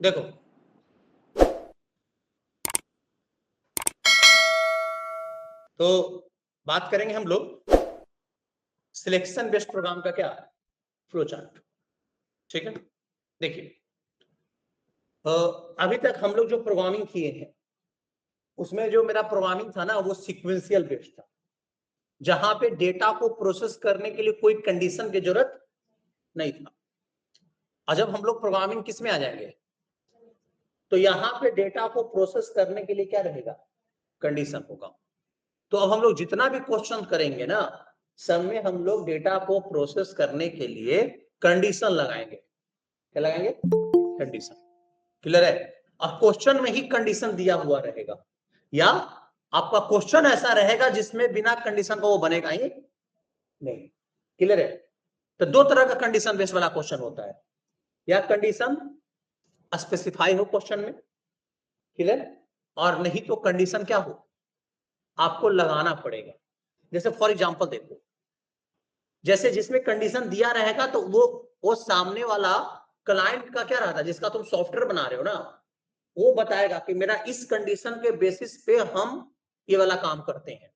देखो तो बात करेंगे हम लोग सिलेक्शन बेस्ड प्रोग्राम का क्या फ्लो चार्ट। ठीक है, देखिए अभी तक हम लोग जो प्रोग्रामिंग किए हैं उसमें जो मेरा प्रोग्रामिंग था ना वो सीक्वेंशियल बेस्ड था, जहां पे डेटा को प्रोसेस करने के लिए कोई कंडीशन की जरूरत नहीं था। और जब हम लोग प्रोग्रामिंग किस में आ जाएंगे तो यहाँ पे डेटा को प्रोसेस करने के लिए क्या रहेगा, कंडीशन होगा। तो अब हम लोग जितना भी क्वेश्चन करेंगे ना सब में हम लोग डेटा को प्रोसेस करने के लिए कंडीशन लगाएंगे। क्या लगाएंगे? कंडीशन। क्लियर है? अब क्वेश्चन में ही कंडीशन दिया हुआ रहेगा या आपका क्वेश्चन ऐसा रहेगा जिसमें बिना कंडीशन का वो बनेगा ही नहीं। क्लियर है? तो दो तरह का कंडीशन बेस्ड वाला क्वेश्चन होता है, या कंडीशन स्पेसिफाई हो क्वेश्चन में, क्लियर, और नहीं तो कंडीशन क्या हो आपको लगाना पड़ेगा। जैसे फॉर एग्जांपल देखो, जैसे जिसमें कंडीशन दिया रहेगा तो वो सामने वाला क्लाइंट का क्या रहता है, जिसका तुम सॉफ्टवेयर बना रहे हो ना, वो बताएगा कि मेरा इस कंडीशन के बेसिस पे हम ये वाला काम करते हैं।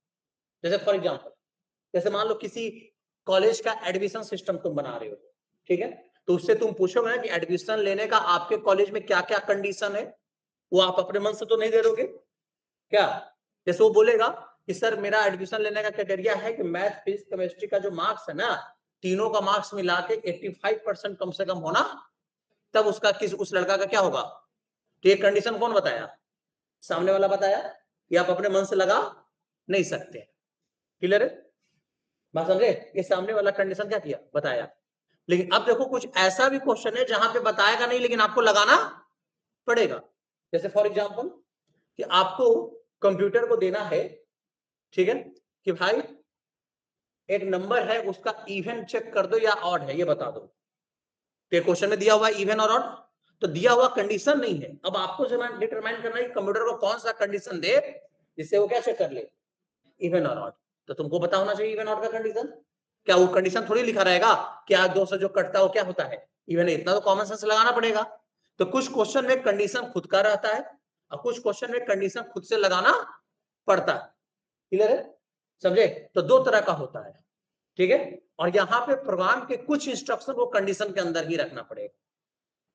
जैसे फॉर एग्जांपल, जैसे मान लो किसी कॉलेज का एडमिशन सिस्टम तुम बना रहे हो, ठीक है, तो उससे तुम पूछोगे ना कि एडमिशन लेने का आपके कॉलेज में क्या क्या कंडीशन है, वो आप अपने मन से तो नहीं दे दोगे क्या। जैसे वो बोलेगा कि सर मेरा एडमिशन लेने का क्राइटेरिया है कि मैथ फिजिक्स केमिस्ट्री का जो मार्क्स है ना, तीनों का मार्क्स मिला के 85% कम से कम होना, तब उसका किस उस लड़का का क्या होगा। तो ये कंडीशन कौन बताया? सामने वाला बताया, कि आप अपने मन से लगा नहीं सकते। क्लियर है? बात समझे? ये सामने वाला कंडीशन क्या किया, बताया। लेकिन अब देखो कुछ ऐसा भी क्वेश्चन है जहां पे बताएगा नहीं लेकिन आपको लगाना पड़ेगा। जैसे फॉर एग्जांपल कि आपको कंप्यूटर को देना है, ठीक है, कि भाई एक नंबर है उसका इवन चेक कर दो या ऑड है ये बता दो। तो क्वेश्चन में दिया हुआ है इवन और ऑड, तो दिया हुआ कंडीशन नहीं है। अब आपको डिटरमाइन करना है कि कंप्यूटर को कौन सा कंडीशन दे जिससे वो क्या चेक कर ले, इवन और ऑड। तो तुमको पता होना चाहिए इवन ऑड का कंडीशन। क्या वो कंडीशन थोड़ी लिखा रहेगा क्या दो से जो कटता है वो क्या होता है, इवन है। इतना तो कॉमन सेंस लगाना पड़ेगा। तो कुछ क्वेश्चन में कंडीशन खुद का रहता है और कुछ क्वेश्चन में कंडीशन खुद से लगाना पड़ता है। क्लियर है? समझे? तो दो तरह का होता है, ठीक है। और यहाँ पे प्रोग्राम के कुछ इंस्ट्रक्शन वो कंडीशन के अंदर ही रखना पड़ेगा।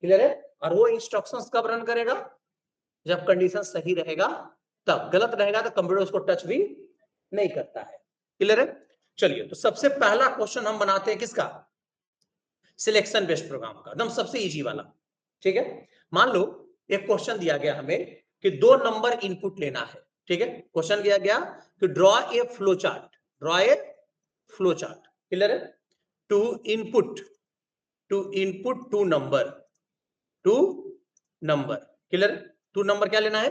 क्लियर है? और वो इंस्ट्रक्शंस कब रन करेगा, जब कंडीशन सही रहेगा तब। गलत रहेगा तो कंप्यूटर उसको टच भी नहीं करता है। क्लियर है? चलिए, तो सबसे पहला क्वेश्चन हम बनाते हैं किसका, सिलेक्शन बेस्ड प्रोग्राम का, एकदम सबसे इजी वाला। ठीक है, मान लो एक क्वेश्चन दिया गया हमें कि दो नंबर इनपुट लेना है। ठीक है, क्वेश्चन दिया गया कि draw A flow chart, draw a flow chart. Clear है? To input, two input two number, two number. Clear? Two number क्या लेना है,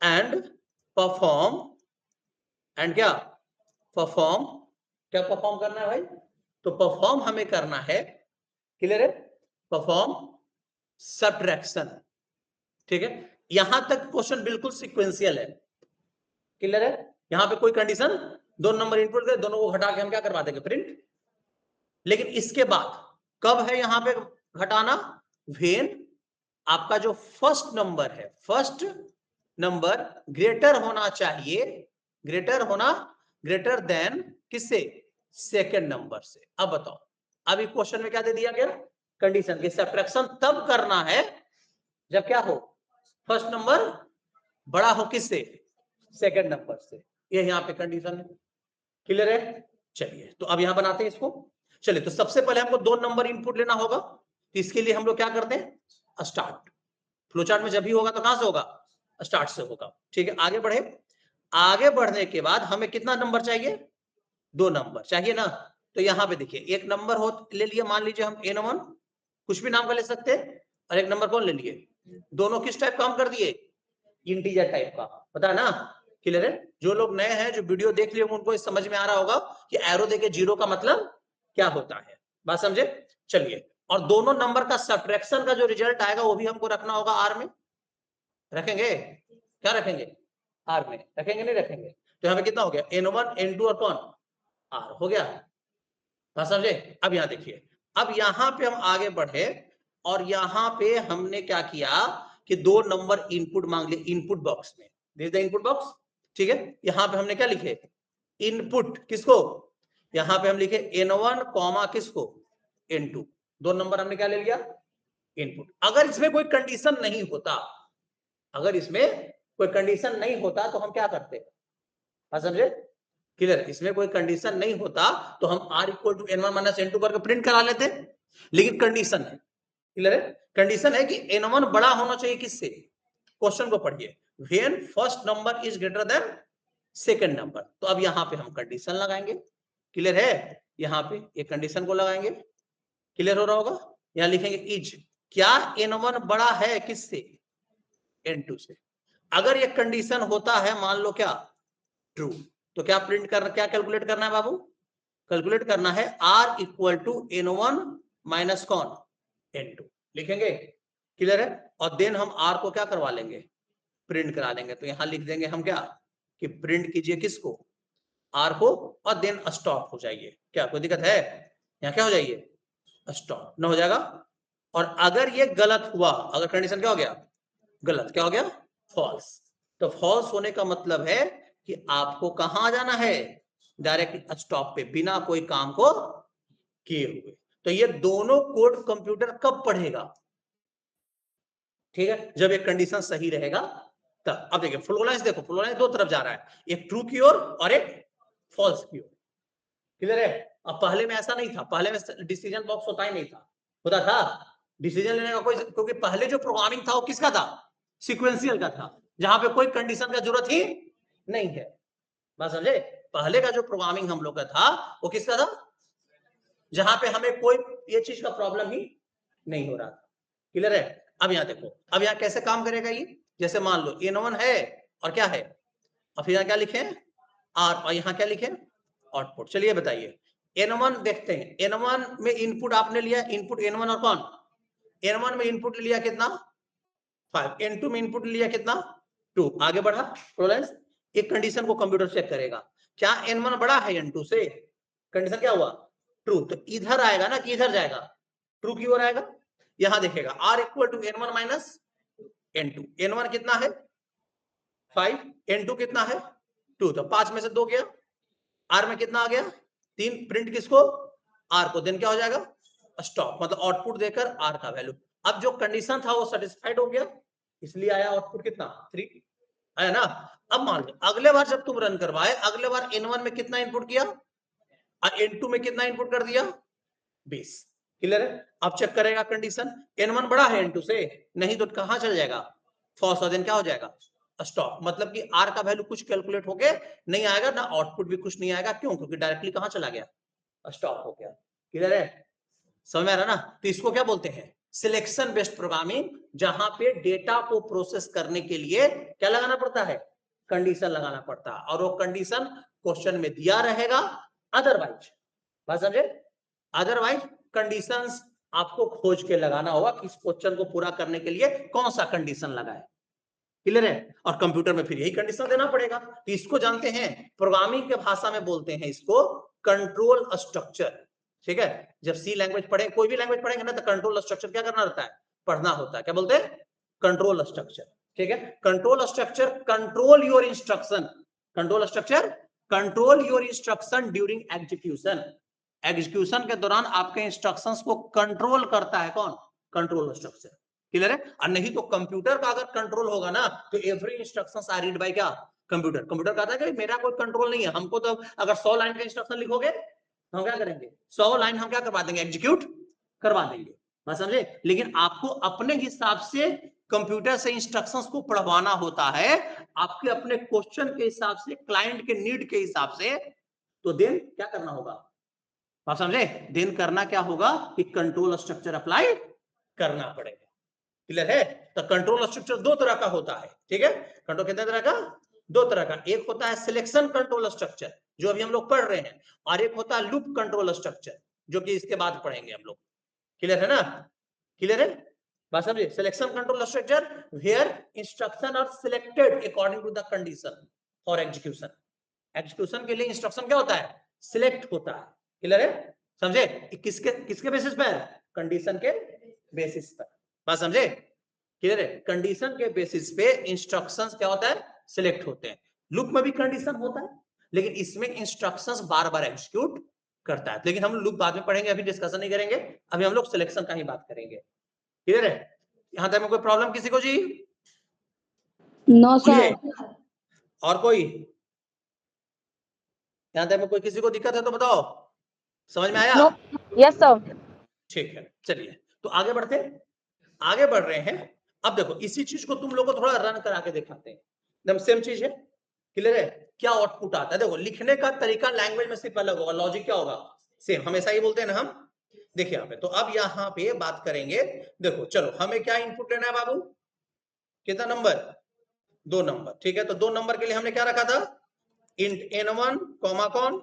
एंड परफॉर्म, एंड क्या, परफॉर्म, क्या परफॉर्म करना है भाई, तो परफॉर्म हमें करना है, क्लियर है, परफॉर्म सब्ट्रैक्शन। ठीक है, यहां तक क्वेश्चन बिल्कुल सिक्वेंशियल है। क्लियर है? यहां पे कोई कंडीशन, दो नंबर इनपुट दे, दोनों को घटा के हम क्या करवा देंगे, प्रिंट। लेकिन इसके बाद कब है यहां पे घटाना, वेन आपका जो फर्स्ट नंबर है, फर्स्ट नंबर ग्रेटर होना चाहिए, ग्रेटर होना, ग्रेटर देन किससे, सेकेंड नंबर से। अब बताओ, अभी क्वेश्चन में क्या दे दिया गया, कंडीशन की सब्ट्रैक्शन तब करना है जब क्या हो, फर्स्ट नंबर बड़ा हो किससे, सेकेंड नंबर से। ये यहाँ पे कंडीशन है। क्लियर है? चलिए, तो अब यहां बनाते हैं इसको। चलिए, तो सबसे पहले हमको दो नंबर इनपुट लेना होगा, तो इसके लिए हम लोग क्या करते हैं, स्टार्ट। फ्लोचार्ट में जब भी होगा तो कहां से होगा, स्टार्ट से होगा। ठीक है, आगे बढ़े। आगे बढ़ने के बाद हमें कितना नंबर चाहिए, दो नंबर चाहिए ना। तो यहां पे देखिए एक नंबर हो ले लिए, मान लीजिए हम n1, कुछ भी नाम का ले सकते हैं, और एक नंबर कौन ले लिए, दोनों किस टाइप का हम कर दिए, इंटीजर टाइप का। पता है ना? क्लियर है? जो लोग नए हैं जो वीडियो देख लिए उनको समझ में आ रहा होगा कि एरो देके जीरो का मतलब क्या होता है। बात समझे? चलिए, और दोनों नंबर का सब्ट्रैक्शन का जो रिजल्ट आएगा वो भी हमको रखना होगा आर में। रखेंगे? क्या रखेंगे, आर में रखेंगे, नहीं रखेंगे? तो यहाँ पे कितना हो गया, n1 n2 और कौन, आर हो गया। बात समझे? अब यहाँ देखिए, अब यहाँ पे हम आगे बढ़े और यहां पे हमने क्या किया कि 2 नंबर इनपुट मांग लिए इनपुट बॉक्स में, दिस द इनपुट बॉक्स, ठीक है। यहां पे हमने क्या लिखे, इनपुट किसको, यहां पे हम लिखे n1 कॉमा किसको, n2, 2 नंबर हमने क्या ले लिया, इनपुट। अगर इसमें कोई कंडीशन नहीं होता, अगर इसमें कोई कंडीशन नहीं होता तो हम क्या करते, समझे, क्लियर, इसमें कोई कंडीशन नहीं होता तो हम r equal to n1 minus n2 करके प्रिंट करा लेते, लेकिन कंडीशन है, क्लियर है, कंडीशन है कि n1 बड़ा होना चाहिए किससे, क्वेश्चन को पढ़िए, when first number is greater than second number. तो अब यहां पे हम कंडीशन लगाएंगे, क्लियर है, यहां पे ये कंडीशन को लगाएंगे, क्लियर हो रहा होगा, यहां लिखेंगे इज, क्या n1 बड़ा है किससे, n2 से। अगर ये कंडीशन होता है मान लो क्या, ट्रू, तो क्या प्रिंट करना, क्या कैलकुलेट करना है बाबू, कैलकुलेट करना है r equal to n1 minus कौन, n2 लिखेंगे, क्लियर है, और देन हम r को क्या करवा लेंगे, प्रिंट करा देंगे। तो यहां लिख देंगे हम क्या कि प्रिंट कीजिए किसको, r को, और देन स्टॉप हो जाइए, क्या कोई दिक्कत है, यहाँ क्या हो जाइए, स्टॉप न हो जाएगा। और अगर ये गलत हुआ, अगर कंडीशन क्या हो गया, गलत, क्या हो गया, फॉल्स, तो फॉल्स होने का मतलब है कि आपको कहां जाना है, डायरेक्ट स्टॉप पे, बिना कोई काम को किए हुए। तो ये दोनों कोड कंप्यूटर कब पढ़ेगा, ठीक है, जब एक कंडीशन सही रहेगा तब। अब देखिए फ्लो लाइन्स, देखो फ्लो लाइन्स दो तरफ जा रहा है, एक ट्रू की ओर और एक फॉल्स की ओर, क्लियर है। अब पहले में ऐसा नहीं था, पहले में डिसीजन बॉक्स होता ही नहीं था, होता था डिसीजन लेने का कोई, क्योंकि पहले जो प्रोग्रामिंग था वो किसका था, सीक्वेंशियल का था, जहां पे कोई कंडीशन का जरूरत ही नहीं है, बात समझे। पहले का जो प्रोग्रामिंग हम लोग का था वो किसका था, जहां पे हमें कोई ये चीज का प्रॉब्लम ही नहीं हो रहा था, क्लियर है। अब यहाँ देखो, अब यहाँ कैसे काम करेगा ये, जैसे मान लो n1 है और क्या है, और फिर यहाँ क्या लिखे r, और यहाँ क्या लिखे आउटपुट। चलिए बताइए, n1 देखते हैं, n1 में इनपुट आपने लिया, इनपुट n1 और कौन, n1 में इनपुट लिया कितना 5, n2 में इनपुट लिया कितना 2, आगे बढ़ा टॉलरेंस, एक कंडीशन को कंप्यूटर चेक करेगा, क्या n1 बड़ा है n2 से, कंडीशन क्या हुआ ट्रू, तो इधर आएगा ना कि इधर जाएगा, ट्रू की ओर आएगा। यहां देखेगा r equal to n1 minus n2, n1 कितना है 5, n2 कितना है 2, तो 5 में से 2 गया, r में कितना आ गया 3, प्रिंट किसको, r को, देन क्या हो जाएगा स्टॉप, मतलब आउटपुट देकर r का वैल्यू। अब जो कंडीशन था वो सेटिस्फाइड हो गया, इसलिए आया आउटपुट कितना 3 आया ना। अब मान लो अगले बार जब तुम रन करवाए, अगले बार n1 में कितना इनपुट किया और n2 में कितना इनपुट कर दिया 20, क्लियर है। अब चेक करेगा कंडीशन, n1 बड़ा है n2 से, नहीं तो कहां चल जाएगा फॉल्स, और देन क्या हो जाएगा स्टॉप, मतलब कि r का वैल्यू कुछ कैलकुलेट होके नहीं आएगा ना, आउटपुट भी कुछ नहीं आएगा, क्यों, क्योंकि डायरेक्टली कहां चला गया स्टॉप हो गया, क्लियर है, समझ में आ रहा ना। तो इसको क्या बोलते हैं सिलेक्शन बेस्ड प्रोग्रामिंग, जहां पे डेटा को प्रोसेस करने के लिए क्या लगाना पड़ता है, कंडीशन लगाना पड़ता है, और वो कंडीशन क्वेश्चन में दिया रहेगा, अदरवाइज, बात समझे, अदरवाइज कंडीशंस आपको खोज के लगाना होगा कि इस क्वेश्चन को पूरा करने के लिए कौन सा कंडीशन लगाए, क्लियर है, और कंप्यूटर में फिर यही कंडीशन देना पड़ेगा। तो इसको जानते हैं, प्रोग्रामिंग के भाषा में बोलते हैं इसको कंट्रोल स्ट्रक्चर, ठीक है। जब सी लैंग्वेज पढ़े, कोई भी लैंग्वेज पढ़ेंगे ना, तो कंट्रोल स्ट्रक्चर क्या करना रहता है, पढ़ना होता है, क्या बोलते हैं कंट्रोल स्ट्रक्चर, ठीक है। Control structure control your instruction, control structure control your instruction during execution, execution के दौरान आपके इंस्ट्रक्शंस को कंट्रोल करता है कौन, कंट्रोल स्ट्रक्चर, क्लियर है। और नहीं तो कंप्यूटर का अगर कंट्रोल होगा ना, तो every instructions are read by क्या, कंप्यूटर, कंप्यूटर कहता है कि मेरा कोई कंट्रोल नहीं है, हमको तो अगर 100 लाइन का इंस्ट्रक्शन लिखोगे तो हम क्या करेंगे 100 लाइन हम क्या करवा देंगे, एग्जीक्यूट करवा देंगे, बात समझे। लेकिन आपको अपने हिसाब से कंप्यूटर से इंस्ट्रक्शंस को पढ़वाना होता है, आपके अपने क्वेश्चन के हिसाब से, क्लाइंट के नीड के हिसाब से, तो देन क्या करना होगा, आप समझे, देन करना क्या होगा कि कंट्रोल स्ट्रक्चर अप्लाई करना पड़ेगा, क्लियर है। तो कंट्रोल स्ट्रक्चर दो तरह का होता है, ठीक है, कंट्रोल कितने तरह का, दो तरह का, एक होता है सिलेक्शन कंट्रोल स्ट्रक्चर जो अभी हम लोग पढ़ रहे हैं, और एक होता है लूप कंट्रोल स्ट्रक्चर जो कि इसके बाद पढ़ेंगे हम लोग, क्लियर है ना, क्लियर है, बात समझिए। Selection control structure where instruction are selected according to the condition for execution, execution के लिए इंस्ट्रक्शन क्या होता है सिलेक्ट होता है, क्लियर है, समझे, किसके किसके बेसिस पर, कंडीशन के बेसिस पर। बात समझे? क्लियर है? कंडीशन के बेसिस पे इंस्ट्रक्शंस क्या होता है, सिलेक्ट होते हैं। लूप में भी कंडीशन होता है, लेकिन इसमें इंस्ट्रक्शंस बार बार एग्जीक्यूट करता है। लेकिन हम लूप बाद में पढ़ेंगे, अभी डिस्कशन नहीं करेंगे, अभी हम लोग सिलेक्शन का ही बात करेंगे। क्लियर है? यहां तक में कोई प्रॉब्लम किसी को जी? No sir. और कोई यहां तक में कोई किसी को दिक्कत है तो बताओ, समझ में आया? Yes sir. ठीक है, चलिए तो आगे बढ़ते हैं। आगे बढ़ रहे हैं। अब देखो इसी चीज को तुम लोग को थोड़ा रन करा के दिखाते हैं, एकदम सेम चीज है। क्लियर है? क्या आउटपुट आता है? देखो लिखने का तरीका लैंग्वेज में सिर्फ अलग होगा, लॉजिक क्या होगा, सेम। हमेशा ही बोलते हैं ना हम। देखिए यहाँ पे, तो अब यहाँ पे बात करेंगे। देखो चलो हमें क्या इनपुट लेना है बाबू, कितना नंबर, 2 नंबर। ठीक है, तो 2 नंबर के लिए हमने क्या रखा था, इंट n1 कॉमा कौन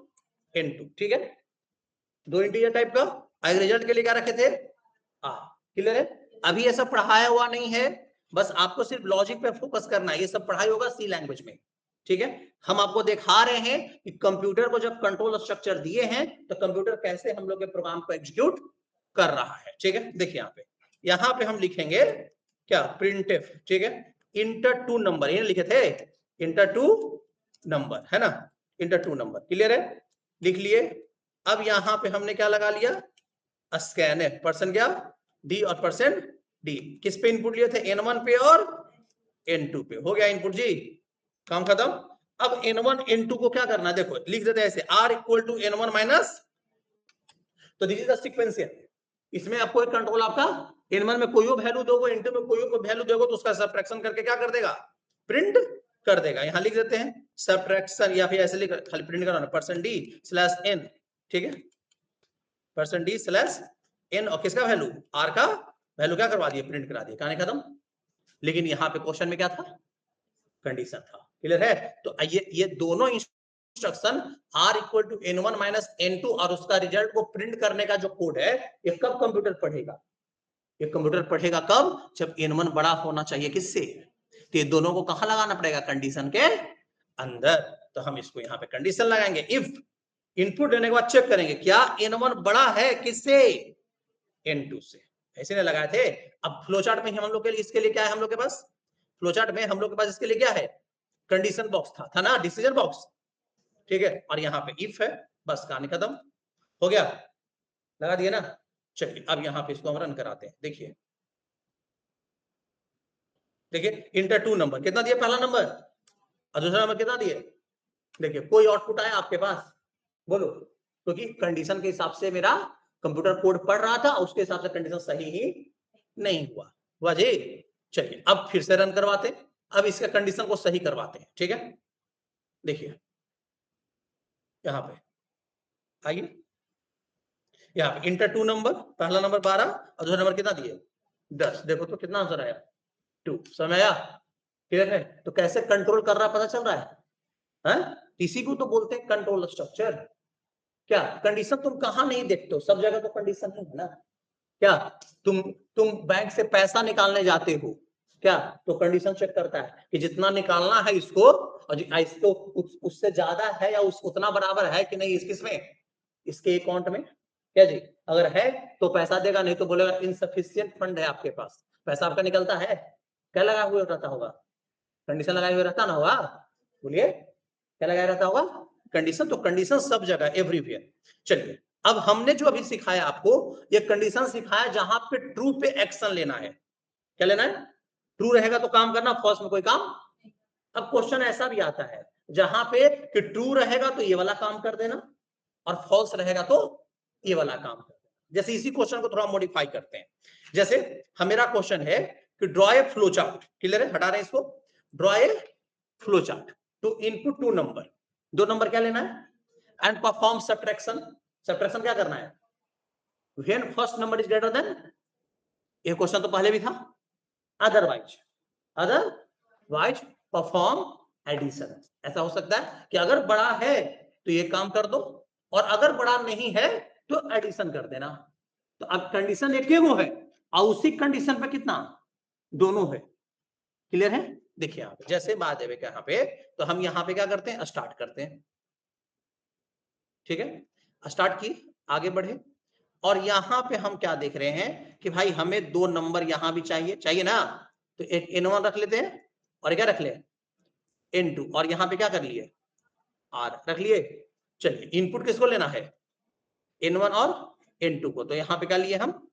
n2। ठीक है, 2 इंटीजर टाइप का। आगे रिजल्ट के लिए क्या रखे थे, क्लियर है? अभी ये सब पढ़ाया हुआ नहीं है, बस आपको सिर्फ लॉजिक पे फोकस करना है। ये सब पढ़ाई होगा सी लैंग्वेज में। ठीक है, हम आपको दिखा रहे हैं कि कंप्यूटर को जब कंट्रोल स्ट्रक्चर दिए हैं तो कंप्यूटर कैसे हम लोग के प्रोग्राम को एग्जीक्यूट कर रहा है। ठीक है, देखिए यहाँ पे हम लिखेंगे क्या, प्रिंटफ। ठीक है, इंटर टू नंबर, ये लिखे थे इंटर टू नंबर, है ना, इंटर टू नंबर। क्लियर है? लिख लिए। अब यहाँ पे हमने क्या लगा लिया, स्कैन एफ, परसेंट क्या डी और परसेंट डी। किस पे इनपुट लिए थे, n1 पे और n2 पे। हो गया इनपुट जी, काम खत्म। अब n1 n2 को क्या करना है, देखो लिख देते हैं ऐसे, r equal to n1 minus, तो दिस इज द सीक्वेंशियल। इसमें आपको एक कंट्रोल आपका n1 में कोई वैल्यू दोगे, n2 में कोई वैल्यू दोगे, तो उसका सबट्रैक्शन करके क्या कर देगा, प्रिंट कर देगा। यहां लिख देते हैं सबट्रैक्शन, या फिर ऐसे लिख, खाली प्रिंट करना, परसेंट डी स्लैश n। ठीक है, परसेंट डी स्लैश n, और किसका वैल्यू, r का वैल्यू क्या करवा दिए, प्रिंट करा दिए, कहानी खत्म। लेकिन यहाँ पे क्वेश्चन में क्या था, कंडीशन था। क्लियर है? तो ये दोनों instruction r equal to n1 minus n2 और उसका रिजल्ट को प्रिंट करने का जो कोड है, ये कब कंप्यूटर पढ़ेगा, ये कंप्यूटर पढ़ेगा कब, जब n1 बड़ा होना चाहिए किससे, तो ये दोनों को कहां लगाना पड़ेगा, कंडीशन के अंदर। तो हम इसको यहाँ पे कंडीशन लगाएंगे, इफ इनपुट देने के बाद चेक करेंगे क्या n1 बड़ा है किससे, n2 से। ऐसे ने लगाए थे। अब फ्लोचार्ट में हम लोग के लिए, इसके लिए क्या है हम लोग के पास, फ्लोचार्ट में हम लोग के पास इसके लिए क्या है, कंडीशन बॉक्स था ना, डिसीजन बॉक्स। ठीक है, और यहाँ पे इफ है, बस कहानी खत्म हो गया, लगा दिया ना। चलिए अब यहाँ पे इसको हम रन कराते हैं। देखिए देखिए, इंटर टू नंबर कितना दिया, पहला नंबर, और दूसरा नंबर कितना दिए। देखिए कोई आउटपुट आया आपके पास, बोलो, क्योंकि कंडीशन के हिसाब से मेरा कंप्यूटर कोड पढ़ रहा था, उसके हिसाब से कंडीशन सही ही नहीं हुआ। हुआ जी? चलिए अब फिर से रन करवाते हैं, अब इसका कंडीशन को सही करवाते हैं। ठीक है, देखिए यहाँ पे आइए, यहाँ पे इंटर टू नंबर, पहला नंबर 12 और दूसरा नंबर कितना दिए 10। देखो तो कितना आंसर आया 2। समझ आया? क्लियर है? तो कैसे कंट्रोल कर रहा है पता चल रहा है? इसी को तो बोलते हैं कंट्रोल स्ट्रक्चर। क्या कंडीशन तुम कहां नहीं देखते हो, सब जगह तो कंडीशन ही है ना। क्या तुम बैंक से पैसा निकालने जाते हो, क्या तो कंडीशन चेक करता है कि जितना निकालना है इसको, और इसको उससे ज्यादा है या उतना बराबर है कि नहीं, किसमें, इसके अकाउंट में। क्या जी, अगर है तो पैसा देगा, नहीं तो बोलेगा इनसफिशिएंट फंड है आपके पास, पैसा आपका निकलता है, क्या लगा हुआ रहता होगा, कंडीशन लगाए हुए रहता ना होगा, बोलिए क्या लगाया रहता होगा, कंडीशन। तो कंडीशन सब जगह, एवरीवेयर। चलिए अब हमने जो अभी सिखाया आपको, ये कंडीशन सिखाया जहां पे ट्रू पे एक्शन लेना है। क्या लेना है, ट्रू रहेगा तो काम करना, फॉल्स में कोई काम। अब क्वेश्चन ऐसा भी आता है जहां पे कि ट्रू रहेगा तो ये वाला काम कर देना, और फॉल्स रहेगा तो ये वाला काम कर देना। जैसे इसी क्वेश्चन को थोड़ा मॉडिफाई करते हैं। जैसे मेरा क्वेश्चन है कि ड्रॉ ए फ्लो चार्ट, क्लियर है, हटा रहे हैं इसको, draw A flow chart to input 2 number, 2 number क्या लेना है, एंड परफॉर्म सब्ट्रैक्शन। सब्ट्रैक्शन क्या करना है, when first number is greater than, ये क्वेश्चन तो पहले भी था, अदरवाइज परफॉर्म एडिशन। ऐसा हो सकता है कि अगर बड़ा है तो ये काम कर दो, और अगर बड़ा नहीं है तो एडिशन कर देना। तो अब कंडीशन एक ही वो है, और उसी कंडीशन पे कितना, दोनों है। क्लियर है? देखिए यहाँ पे जैसे बात है यहाँ पे, तो हम यहाँ पे क्या करते हैं, स्टार्ट करते हैं। ठीक है, स्टार्ट की, आगे बढ़े। और यहाँ पे हम क्या देख रहे हैं कि भाई हमें दो नंबर यहाँ भी चाहिए ना, तो एक n1 रख लेते हैं और क्या रख ले n2, और यहाँ पे क्या कर लिए r रख लिए। चलिए इनपुट किसको लेना है, n1 और n2 को, तो यहाँ पे क्या लिए हम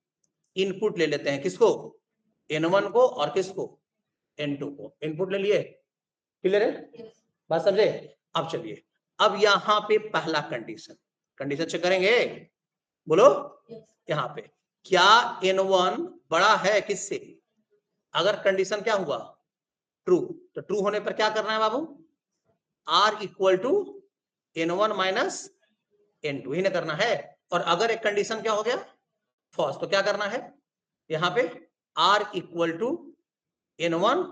इनपुट ले लेते हैं, किसको n1 को और किसको n2 को, इनपुट ले लिए। क्लियर है, बात समझे। अब चलिए, अब यहाँ पे पहला कंडीशन चेक करेंगे, बोलो यहाँ पे क्या n1 बड़ा है किससे, अगर कंडीशन क्या हुआ ट्रू, तो ट्रू होने पर क्या करना है बाबू, r equal to n1 minus n2 ही ना करना है। और अगर एक कंडीशन क्या हो गया फॉल्स, तो क्या करना है यहाँ पे r equal to n1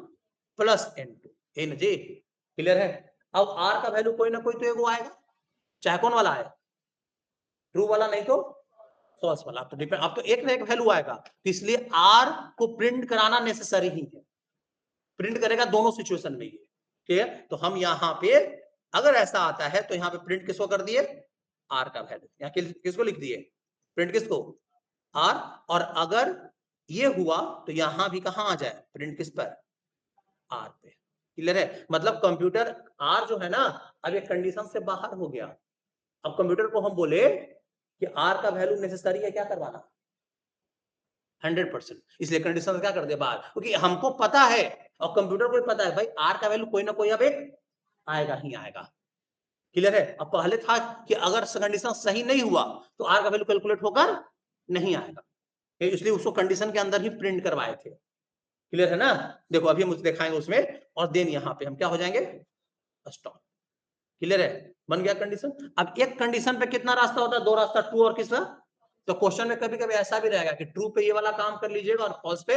plus n2, है ना जी। क्लियर है। अब r का वैल्यू कोई ना कोई तो एगो आएगा, चाहे कौन वाला है, ट्रू वाला नहीं तो फॉल्स वाला, तो डिपेंड, अब तो एक ना एक वैल्यू आएगा, तो इसलिए r को प्रिंट कराना नेसेसरी ही है, प्रिंट करेगा दोनों सिचुएशन में ये, ठीक है। तो हम यहाँ पे अगर ऐसा आता है तो यहाँ पे प्रिंट किसको कर दिए, r का वैल्यू, यहाँ किसको लिख दिए, प्रिंट किसको r, और अगर ये हुआ तो यहाँ भी कहाँ आ जाए प्रिंट किस पर, r पे। क्लियर है, मतलब कंप्यूटर r जो है ना अब ये कंडीशन से बाहर हो गया, अब कंप्यूटर को हम बोले कि r का वैल्यू नेसेसरी है क्या करवाना 100%, इसलिए कंडीशन क्या कर दिया बाहर, क्योंकि हमको पता है और कंप्यूटर को भी पता है भाई r का वैल्यू कोई ना कोई अब एक आएगा ही आएगा। क्लियर है। अब पहले था कि अगर कंडीशन सही नहीं हुआ तो r का वैल्यू कैलकुलेट होकर नहीं आएगा, इसलिए उसको कंडीशन के अंदर ही प्रिंट करवाए थे। क्लियर है ना, देखो अभी हम दिखाएंगे उसमें, और देन यहाँ पे हम क्या हो जाएंगे स्टॉप। क्लियर है, बन गया कंडीशन। अब एक कंडीशन पे कितना रास्ता होता है, दो रास्ता, ट्रू और किसका, तो क्वेश्चन में कभी कभी ऐसा भी रहेगा कि ट्रू पे ये वाला काम कर लीजिएगा और फॉल्स पे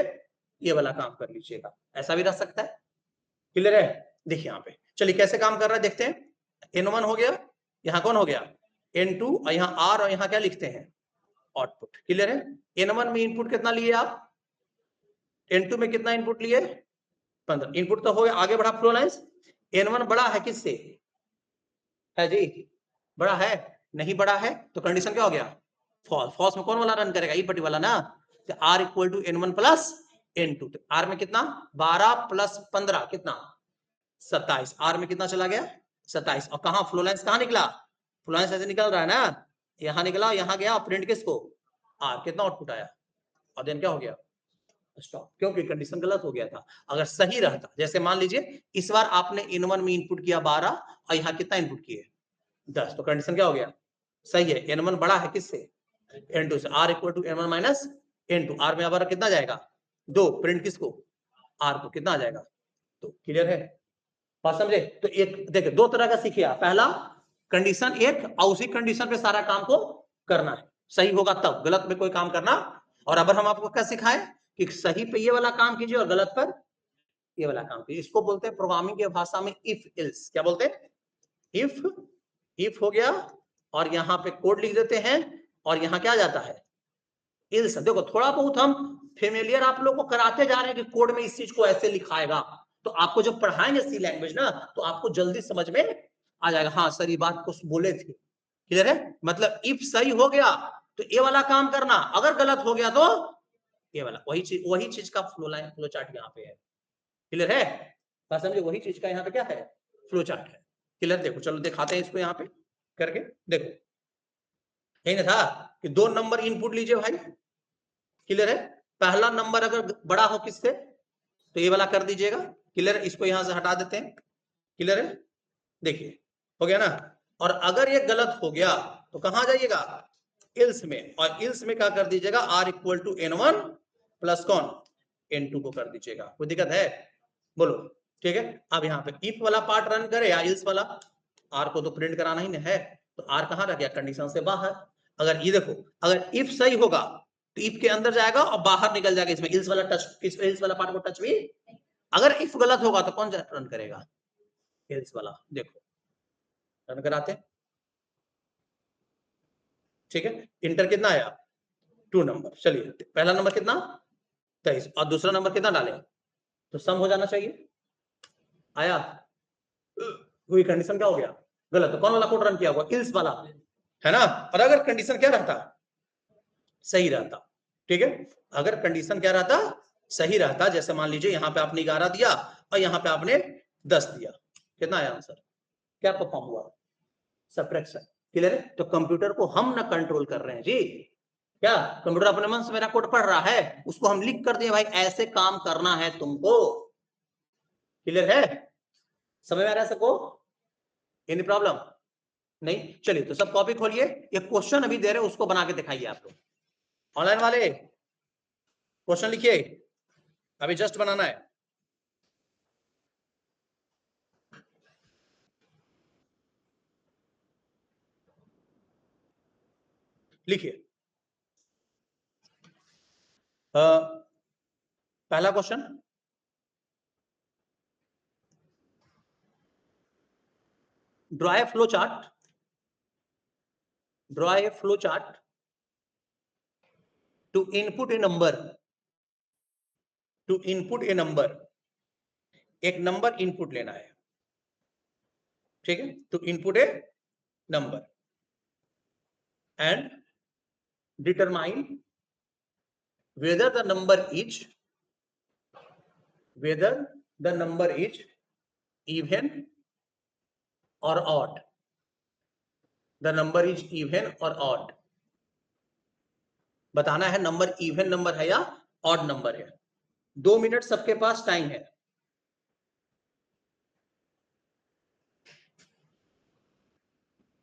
ये वाला काम कर लीजिएगा, ऐसा भी रह सकता है। क्लियर है, देखिए यहाँ पे चलिए कैसे काम कर रहा है देखते हैं। n1 हो गया, यहाँ कौन हो गया n2, और यहाँ r, और यहाँ क्या लिखते हैं आउटपुट। क्लियर है, n1 में इनपुट कितना लिए आप, n2 में कितना इनपुट लिए 15, इनपुट तो हो गया, आगे बढ़ा फ्लो लाइंस। n1 बड़ा है किससे, है जी, बड़ा है, नहीं बड़ा है तो कंडीशन क्या हो गया फॉल्स। फॉल्स में कौन वाला रन करेगा, ई पट्टी वाला ना, तो r equal to n1 plus n2, तो r में कितना 12 प्लस 15 कितना 27, r में कितना चला गया 27, और कहा फ्लो लाइंस कहाँ निकला, फ्लो लाइंस ऐसे निकल रहा है ना, यहाँ निकला यहाँ गया, प्रिंट किसको r, कितना आउटपुट आया, और देन क्या हो गया स्टॉप, क्योंकि कंडीशन गलत हो गया था। अगर सही रहता, जैसे मान लीजिए इस बार आपने n1 में इनपुट किया 12 और यहाँ कितना इनपुट किए 10, तो कंडीशन क्या हो गया सही है, n1 बड़ा है किससे n2 से, r equal to n1 minus n2, r में अब कितना जाएगा 2, प्रिंट किसको r को, कितना आ जाएगा, तो क्लियर है, बात समझे। तो एक देखिए दो तरह का सीखे आप, पहला कंडीशन एक, और उसी कंडीशन पे सारा काम को करना है, सही होगा तब, गलत में कोई काम करना। और अगर हम आपको क्या सिखाएं कि सही पे ये वाला काम कीजिए और गलत पर ये वाला काम कीजिए, इसको बोलते हैं प्रोग्रामिंग की भाषा में इफ एल्स। क्या बोलते हैं, इफ हो गया और यहाँ पे कोड लिख देते हैं, और यहाँ क्या जाता है एल्स। देखो थोड़ा बहुत हम फेमिलियर आप लोग को कराते जा रहे हैं कि कोड में इस चीज को ऐसे लिखाएगा, तो आपको जब पढ़ाएंगे सी लैंग्वेज ना तो आपको जल्दी समझ में आ जाएगा, हाँ सर ये बात को बोले थे। क्लियर है, मतलब इफ सही हो गया तो ये वाला काम करना, अगर गलत हो गया तो ये वाला, वही चीज का फ्लो चार्ट यहाँ पे है। क्लियर है, बात समझे, वही चीज का यहाँ पे क्या है फ्लो चार्ट है। क्लियर, देखो चलो दिखाते हैं इसको यहाँ पे करके, देखो यही ना था कि दो नंबर इनपुट लीजिए भाई। क्लियर है, पहला नंबर अगर बड़ा हो किससे तो ये वाला कर दीजिएगा। क्लियर है, इसको यहां से हटा देते हैं। क्लियर है, देखिए हो गया ना, और अगर ये गलत हो गया तो कहां जाइएगा इल्स में, और इल्स में क्या कर दीजिएगा r equal to n1 plus कौन n2 को कर दीजिएगा। कोई दिक्कत है बोलो, ठीक है। अब यहाँ पे इफ वाला पार्ट रन करे या इल्स वाला, r को तो प्रिंट कराना ही है, तो r कहां रह गया कंडीशन से बाहर। अगर ये देखो अगर इफ सही होगा तो इफ के अंदर जाएगा और बाहर निकल जाएगा, इसमें इल्स वाला टच, इस इल्स वाला पार्ट को टच भी। अगर इफ गलत होगा तो कौन रन करेगा इल्स वाला, देखो रन कराते हैं। ठीक है, इंटर कितना आया 2 नंबर, चलिए पहला नंबर कितना 23 और दूसरा नंबर कितना डाले तो सम हो जाना चाहिए, आया। वही कंडीशन क्या हो गया गलत, तो कौन वाला कोड रन किया हुआ इल्स वाला है ना। और अगर कंडीशन क्या रहता सही रहता। ठीक है, अगर कंडीशन क्या रहता, सही रहता, जैसे मान लीजिए यहाँ पे आपने 11 दिया और यहाँ पे आपने 10 दिया, कितना आया आंसर, क्या परफॉर्म हुआ, सब्ट्रैक्शन। क्लियर है, तो कंप्यूटर को हम ना कंट्रोल कर रहे हैं जी, क्या कंप्यूटर अपने मन से मेरा कोड पढ़ रहा है, उसको हम लिख कर दिए भाई ऐसे काम करना है तुमको। क्लियर है, समझ में आ रहा है सबको, एनी प्रॉब्लम नहीं। चलिए तो सब कॉपी खोलिए, एक क्वेश्चन अभी दे रहे हैं उसको बना के दिखाइए आप लोग, ऑनलाइन वाले क्वेश्चन लिखिए, अभी जस्ट बनाना है। लिखिए, पहला question, draw A flow chart, draw a flow chart to input a number, to input a number, एक नंबर इनपुट लेना है, ठीक है, to input a number and determine whether the number is, whether the number is even or odd, the number is even or odd, बताना है number even number है या odd number है। 2 मिनट सबके पास टाइम है,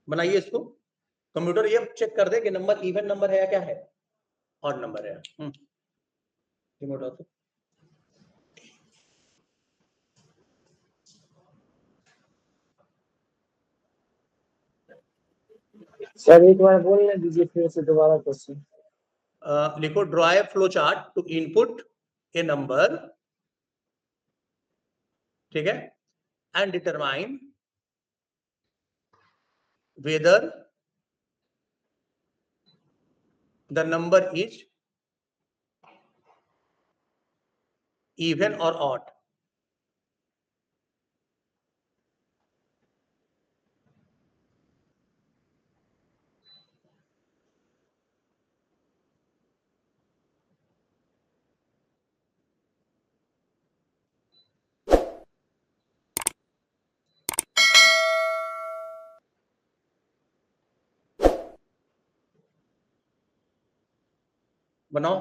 बनाइए इसको, कंप्यूटर ये चेक कर दे कि नंबर इवन नंबर है या क्या है, ऑड नंबर है। रिमोट ऑफ, सर एक बार बोलने दीजिए फिर से दोबारा क्वेश्चन। लिखो draw A flow chart to input a number, ठीक है, and determine whether the number is even or odd। बनाओ,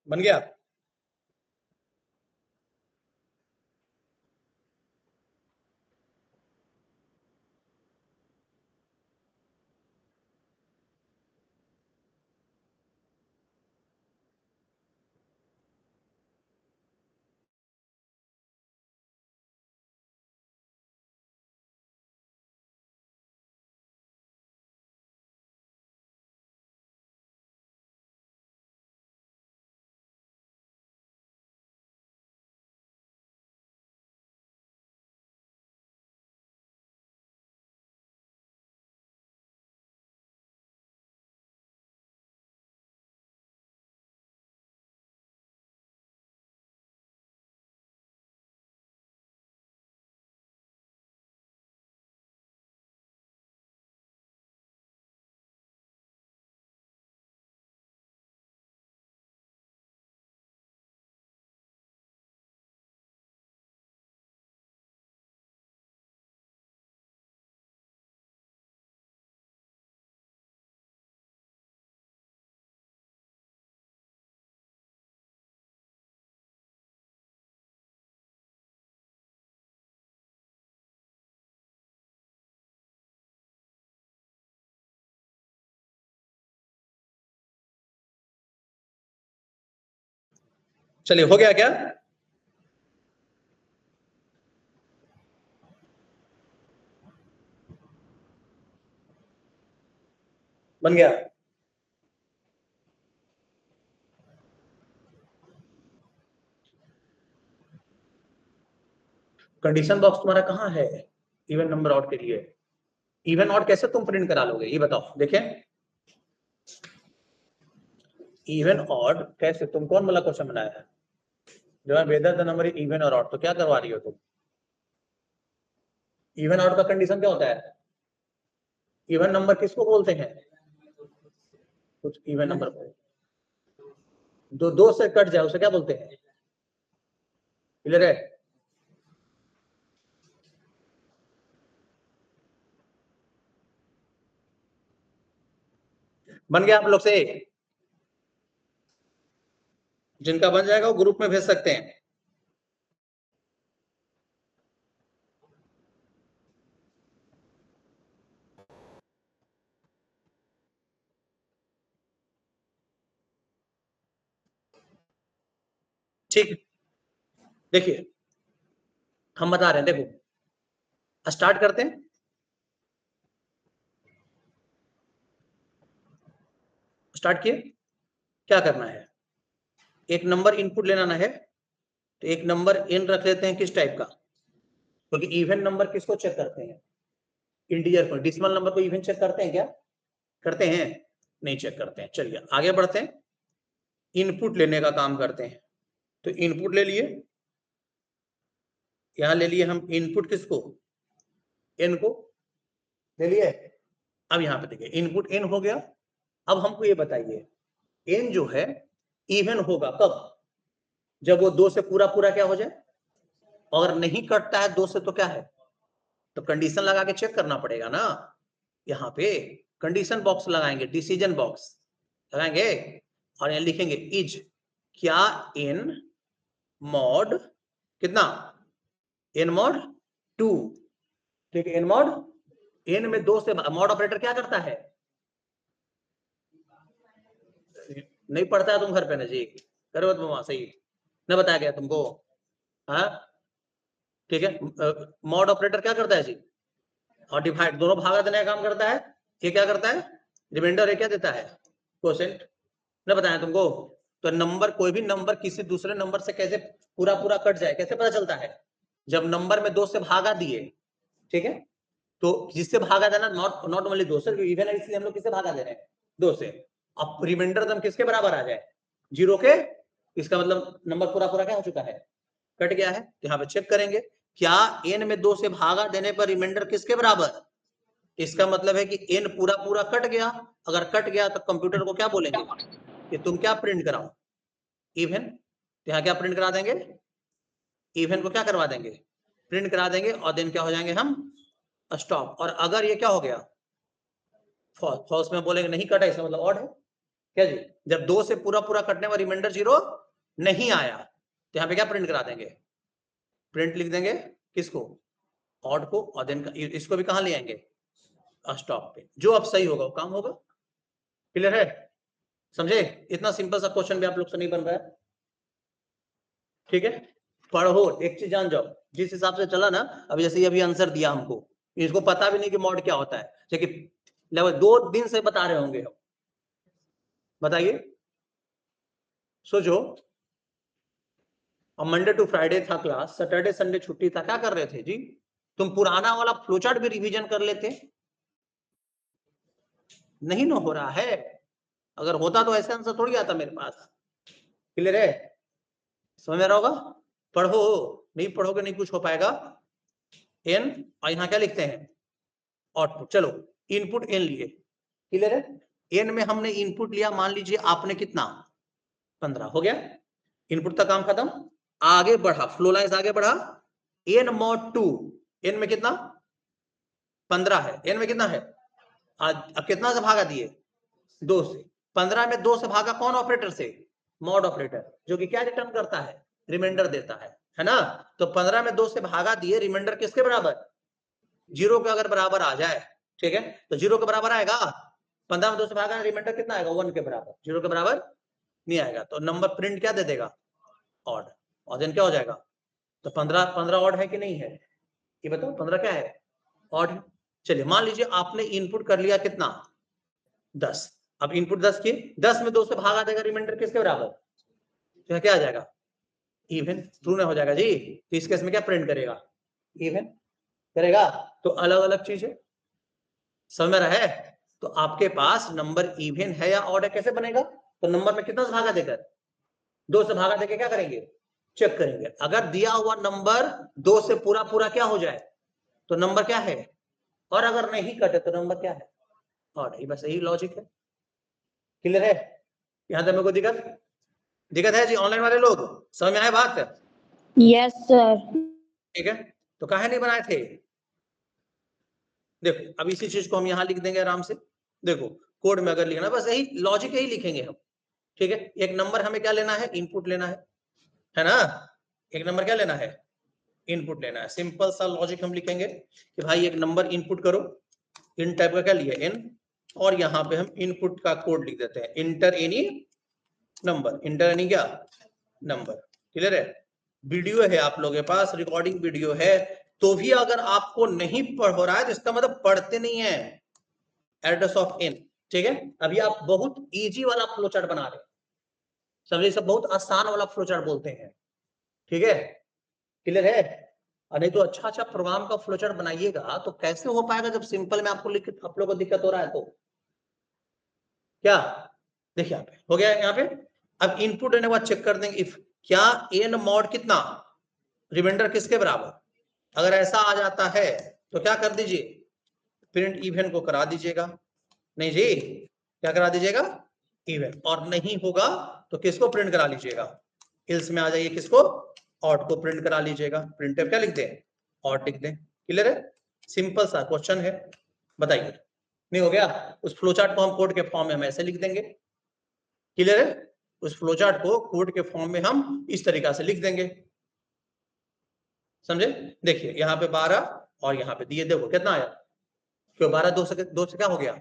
बन गया। चलिए हो गया क्या? बन गया? कंडीशन बॉक्स तुम्हारा कहाँ है इवन नंबर ऑड के लिए? इवन ऑड कैसे तुम प्रिंट करा लोगे ये बताओ, देखें। इवन ऑड कैसे, तुम कौन वाला क्वेश्चन बनाया है? जो है वेदर द नंबर इवन और ऑड, तो क्या करवा रही हो तुम? इवन ऑड का कंडीशन क्या होता है? इवन नंबर किसको बोलते हैं? कुछ इवन नंबर दो से कट जाए उसे क्या बोलते हैं? क्लियर है? बन गया आप लोग से? जिनका बन जाएगा वो ग्रुप में भेज सकते हैं। ठीक, देखिए हम बता रहे हैं, देखो स्टार्ट करते हैं। स्टार्ट किए, क्या करना है? एक नंबर इनपुट लेना है, तो एक नंबर इन रख लेते हैं। किस टाइप का? क्योंकि इवन नंबर किसको चेक करते हैं? इंटीजर को। डिसिमल नंबर को इवन चेक करते हैं क्या? करते हैं? नहीं चेक करते हैं। चलिए आगे बढ़ते हैं, इनपुट लेने का काम करते हैं। तो इनपुट ले लिए, यहां ले लिए हम इनपुट किसको? एन को ले लिए। अब यहां पे देखिए इनपुट एन हो गया। अब हमको ये बताइए एन जो है इवन होगा कब? जब वो 2 से पूरा पूरा क्या हो जाए। अगर नहीं कटता है 2 से तो क्या है? तो कंडीशन लगा के चेक करना पड़ेगा ना। यहाँ पे कंडीशन बॉक्स लगाएंगे, डिसीजन बॉक्स लगाएंगे और यहाँ लिखेंगे इज क्या इन मॉड कितना? इन मॉड 2। ठीक है, इन मॉड इन में 2 से मॉड ऑपरेटर क्या करता है? नहीं पढ़ता है तुम घर पे ना जी? करो तुम सही न बताया गया तुमको? हाँ ठीक है, मॉड ऑपरेटर क्या करता है जी? और डिवाइड, दोनों भागा देने का काम करता है। ये क्या करता है? रिमाइंडर है क्या देता है? क्वोशेंट न बताया तुमको? तो नंबर, कोई भी नंबर किसी दूसरे नंबर से कैसे पूरा पूरा कट जाए कैसे पता चलता है? जब नंबर में 2 से भागा दिए, ठीक है, तो जिससे भागा देना नॉट ओनली 2 से, इवन है इसलिए हम लोग किससे भागा दे रहे हैं? 2 से। अब रिमाइंडर दम किसके बराबर आ जाए? 0 के। इसका मतलब नंबर पूरा पूरा क्या हो चुका है? कट गया है। तो यहाँ पे चेक करेंगे क्या एन में 2 से भागा देने पर रिमाइंडर किसके बराबर? इसका मतलब है कि एन पूरा पूरा कट गया। अगर कट गया तो कंप्यूटर को क्या बोलेंगे कि तुम क्या प्रिंट कराओ? इवन। यहाँ क्या प्रिंट करा देंगे? इवन को क्या करवा देंगे? प्रिंट करा देंगे। और देन क्या हो जाएंगे हम? स्टॉप। और अगर ये क्या हो गया? फॉल्स। फॉल्स में बोलेंगे नहीं कटा, इसका मतलब ऑड है क्या जी? जब 2 से पूरा पूरा कटने में रिमाइंडर 0 नहीं आया तो यहाँ पे क्या प्रिंट करा देंगे? प्रिंट लिख देंगे किसको? ऑड को। और देन इसको भी कहां ले आएंगे? स्टॉप पे। जो अब सही होगा वो काम होगा। क्लियर है? समझे? इतना सिंपल सा क्वेश्चन भी आप लोग से नहीं बन रहा है। ठीक है, पढ़ो, एक चीज जान जाओ। जिस हिसाब से चला ना, अभी जैसे अभी आंसर दिया हमको, इसको पता भी नहीं कि मॉड क्या होता है, जबकि लगभग 2 दिन से बता रहे होंगे हम। बताइए, सोचो। अब मंडे टू फ्राइडे था क्लास, सैटरडे संडे छुट्टी था, क्या कर रहे थे जी? तुम पुराना वाला फ्लोचार्ट भी रिवीजन कर लेते। नहीं ना हो रहा है। अगर होता तो ऐसे आंसर थोड़ी आता मेरे पास। क्लियर है? समझ में रहा होगा? पढ़ो, नहीं पढ़ोगे नहीं कुछ हो पाएगा। एन, और यहाँ क्या लिखते हैं? आउटपुट। चलो इनपुट एन लिए। क्लियर है? एन में हमने इनपुट लिया, मान लीजिए आपने कितना? 15 हो गया। इनपुट का काम खत्म। आगे बढ़ा, फ्लो लाइंस आगे बढ़ा। एन मॉड 2, एन में कितना? 15 है। एन में कितना है? अब कितना से भागा दिए? 2 से। 15 में 2 से भागा कौन ऑपरेटर से? मॉड ऑपरेटर, जो कि क्या रिटर्न करता है? रिमाइंडर देता है ना? तो 15 में 2 से भागा दिए, रिमाइंडर किसके बराबर? 0 के अगर बराबर आ जाए, ठीक है, तो 0 के बराबर आएगा। 15 में 2 से भागा, रिमाइंडर कितना आएगा? 1 के बराबर। 0 के बराबर नहीं आएगा तो नंबर प्रिंट क्या दे देगा? ऑड, और देन क्या हो जाएगा, तो 15 ऑड है कि नहीं है, ये बताओ 15 क्या है, ऑड है। चलिए मान लीजिए आपने इनपुट कर लिया कितना 10, अब इनपुट 10 किए, 10 में 2 से भागा देगा, रिमाइंडर किसके बराबर, तो क्या आ जाएगा, इवन, ट्रू ना हो जाएगा जी। तो इस केस में क्या प्रिंट करेगा, इवन करेगा। तो अलग अलग चीज है, समझ में रहा है। तो आपके पास नंबर इवन है या ऑड है कैसे बनेगा, तो नंबर में कितना से भागा देकर, 2 से भागा देकर क्या करेंगे, चेक करेंगे। अगर दिया हुआ नंबर 2 से पूरा पूरा क्या हो जाए तो नंबर क्या है, और अगर नहीं कटे तो नंबर क्या है, ऑड है। बस यही लॉजिक है, क्लियर है। यहां तक मेरे को दिक्कत है जी, ऑनलाइन वाले लोग समझ में आए बात, यस सर। ठीक है। तो काहे नहीं बनाए थे, देखो अब इसी चीज को हम यहां लिख देंगे आराम से। देखो कोड में अगर लिखना बस यही लॉजिक यही लिखेंगे हम, ठीक है। एक नंबर हमें क्या लेना है, इनपुट लेना है ना, एक नंबर क्या लेना है, इनपुट लेना है। सिंपल सा लॉजिक हम लिखेंगे कि भाई एक नंबर इनपुट करो, इन टाइप का क्या लिया इन, और यहाँ पे हम इनपुट का कोड लिख देते हैं, inter any number, inter any क्या नंबर, क्लियर है। वीडियो है आप लोगों के पास, रिकॉर्डिंग वीडियो है, तो भी अगर आपको नहीं पढ़ हो रहा है तो इसका मतलब पढ़ते नहीं है, एड्रेस ऑफ इन, ठीक है। अभी आप बहुत इजी वाला फ्लो चार्ट बना रहे हैं, समझे, सब बहुत आसान वाला फ्लो चार्ट बोलते हैं, ठीक है, क्लियर है। और नहीं तो अच्छा अच्छा प्रोग्राम का फ्लो चार्ट बनाइएगा तो कैसे हो पाएगा जब सिंपल में आपको लिख आप लोगों को दिक्कत हो रहा है तो क्या, देखिए यहाँ पे हो गया, यहाँ पे अब इनपुट देने के बाद चेक कर देंगे इफ क्या एन मॉड कितना, रिमाइंडर किसके बराबर, अगर ऐसा आ जाता है तो क्या कर दीजिए, प्रिंट इवन को करा दीजिएगा, नहीं जी क्या करा दीजिएगा, इवन, और नहीं होगा तो किसको प्रिंट करा लीजिएगा, इल्स में आ जाइए, किसको, ऑड को प्रिंट करा लीजिएगा, प्रिंट क्या लिख दें, ऑड लिख दें, क्लियर है। सिंपल सा क्वेश्चन है, बताइए नहीं हो गया। उस फ्लोचार्ट को हम कोड के फॉर्म में हम ऐसे लिख देंगे, क्लियर है, उस फ्लोचार्ट को कोड के फॉर्म में हम इस तरीका से लिख देंगे, समझे। देखिए यहाँ पे 12 और यहाँ पे दिए, देखो कितना आया, क्यों 12 2 से क्या हो गया,